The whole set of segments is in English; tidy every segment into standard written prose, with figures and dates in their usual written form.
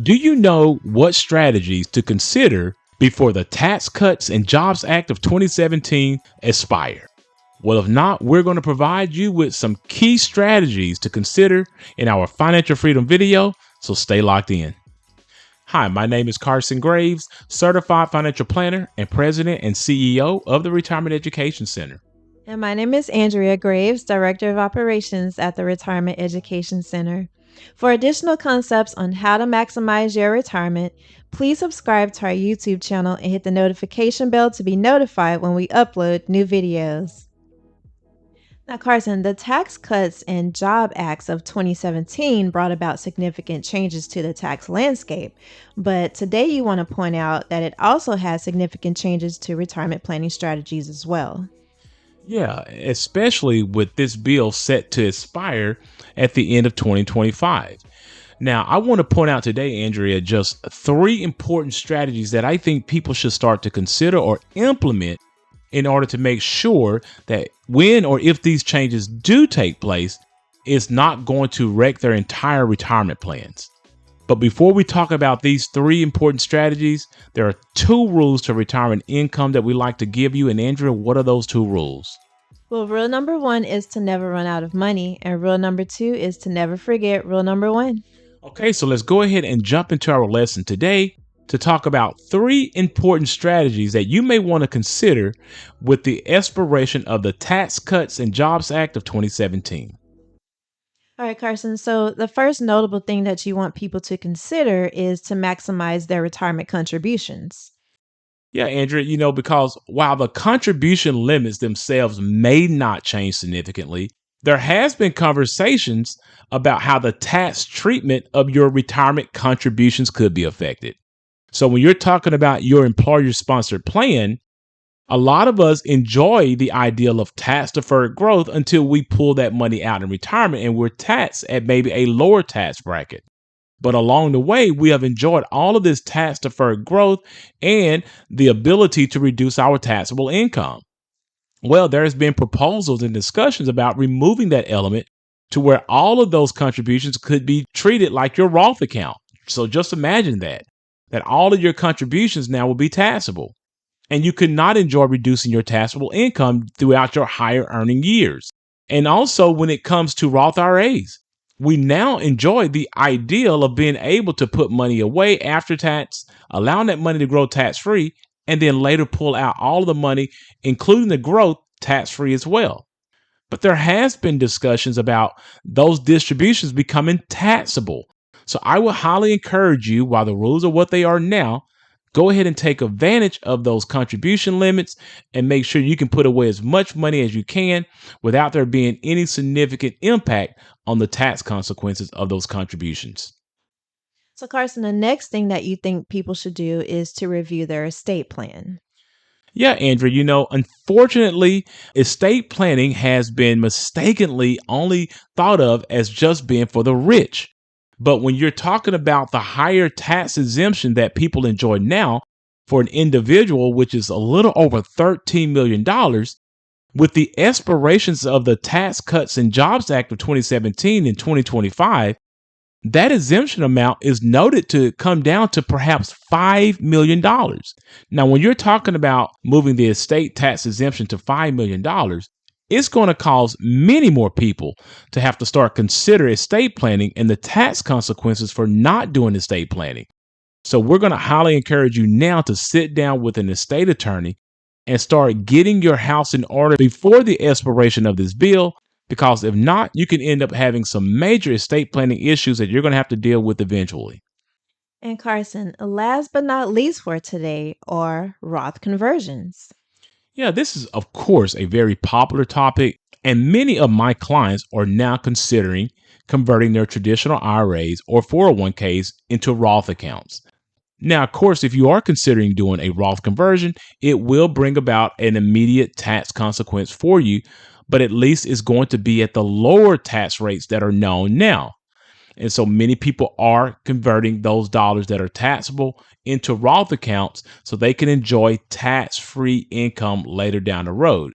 Do you know what strategies to consider before the Tax Cuts and Jobs Act of 2017 expire? Well, if not, we're going to provide you with some key strategies to consider in our financial freedom video, so stay locked in. Hi, my name is Carson Graves, certified financial planner and president and CEO of the Retirement Education Center. And my name is Andrea Graves, Director of Operations at the Retirement Education Center. For additional concepts on how to maximize your retirement, please subscribe to our YouTube channel and hit the notification bell to be notified when we upload new videos. Now, Carson, the Tax Cuts and Job Acts of 2017 brought about significant changes to the tax landscape, but today you want to point out that it also has significant changes to retirement planning strategies as well. Yeah, especially with this bill set to expire at the end of 2025. Now, I want to point out today, Andrea, just 3 important strategies that I think people should start to consider or implement in order to make sure that when or if these changes do take place, it's not going to wreck their entire retirement plans. But before we talk about these 3 important strategies, there are 2 rules to retirement income that we like to give you. And Andrea, what are those 2 rules? Well, rule number 1 is to never run out of money, and rule number 2 is to never forget rule number 1. Okay, so let's go ahead and jump into our lesson today to talk about 3 important strategies that you may want to consider with the expiration of the Tax Cuts and Jobs Act of 2017. All right, Carson. So, the first notable thing that you want people to consider is to maximize their retirement contributions. Yeah, Andrea, because while the contribution limits themselves may not change significantly, there has been conversations about how the tax treatment of your retirement contributions could be affected. So when you're talking about your employer-sponsored plan, a lot of us enjoy the ideal of tax-deferred growth until we pull that money out in retirement and we're taxed at maybe a lower tax bracket. But along the way, we have enjoyed all of this tax-deferred growth and the ability to reduce our taxable income. Well, there's been proposals and discussions about removing that element to where all of those contributions could be treated like your Roth account. So just imagine that all of your contributions now will be taxable. And you could not enjoy reducing your taxable income throughout your higher earning years. And also when it comes to Roth IRAs, we now enjoy the ideal of being able to put money away after tax, allowing that money to grow tax-free, and then later pull out all of the money, including the growth, tax-free as well. But there has been discussions about those distributions becoming taxable. So I would highly encourage you, while the rules are what they are now, go ahead and take advantage of those contribution limits and make sure you can put away as much money as you can without there being any significant impact on the tax consequences of those contributions. So, Carson, the next thing that you think people should do is to review their estate plan. Yeah, Andrew, unfortunately, estate planning has been mistakenly only thought of as just being for the rich. But when you're talking about the higher tax exemption that people enjoy now for an individual, which is a little over $13 million, with the expirations of the Tax Cuts and Jobs Act of 2017 and 2025, that exemption amount is noted to come down to perhaps $5 million. Now, when you're talking about moving the estate tax exemption to $5 million, it's going to cause many more people to have to start consider estate planning and the tax consequences for not doing estate planning. So we're going to highly encourage you now to sit down with an estate attorney and start getting your house in order before the expiration of this bill, because if not, you can end up having some major estate planning issues that you're going to have to deal with eventually. And Carson, last but not least for today are Roth conversions. Yeah, this is, of course, a very popular topic, and many of my clients are now considering converting their traditional IRAs or 401ks into Roth accounts. Now, of course, if you are considering doing a Roth conversion, it will bring about an immediate tax consequence for you, but at least it's going to be at the lower tax rates that are known now. And so many people are converting those dollars that are taxable into Roth accounts so they can enjoy tax-free income later down the road.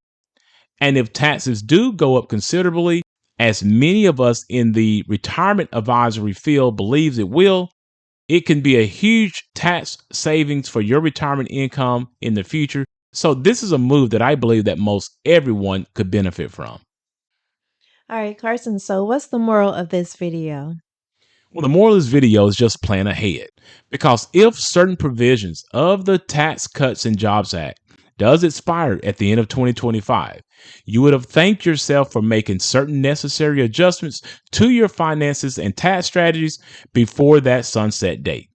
And if taxes do go up considerably, as many of us in the retirement advisory field believes it will, It can be a huge tax savings for your retirement income in the future. So this is a move that I believe that most everyone could benefit from. All right, Carson, so what's the moral of this video? Well, the moral of this video is just plan ahead, because if certain provisions of the Tax Cuts and Jobs Act does expire at the end of 2025, you would have thanked yourself for making certain necessary adjustments to your finances and tax strategies before that sunset date.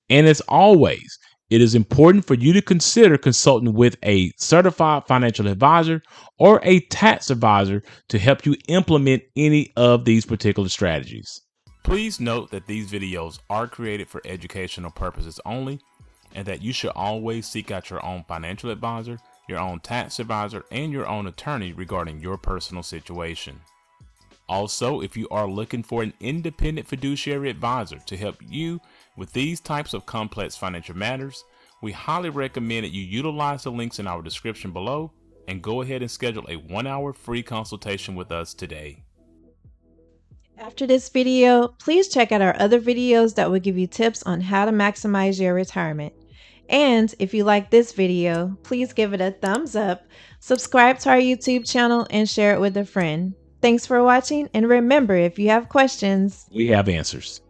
And as always, it is important for you to consider consulting with a certified financial advisor or a tax advisor to help you implement any of these particular strategies. Please note that these videos are created for educational purposes only, and that you should always seek out your own financial advisor, your own tax advisor, and your own attorney regarding your personal situation. Also, if you are looking for an independent fiduciary advisor to help you with these types of complex financial matters, we highly recommend that you utilize the links in our description below and go ahead and schedule a 1-hour free consultation with us today. After this video, please check out our other videos that will give you tips on how to maximize your retirement. And if you like this video, please give it a thumbs up, subscribe to our YouTube channel, and share it with a friend. Thanks for watching, and remember, if you have questions, We have answers.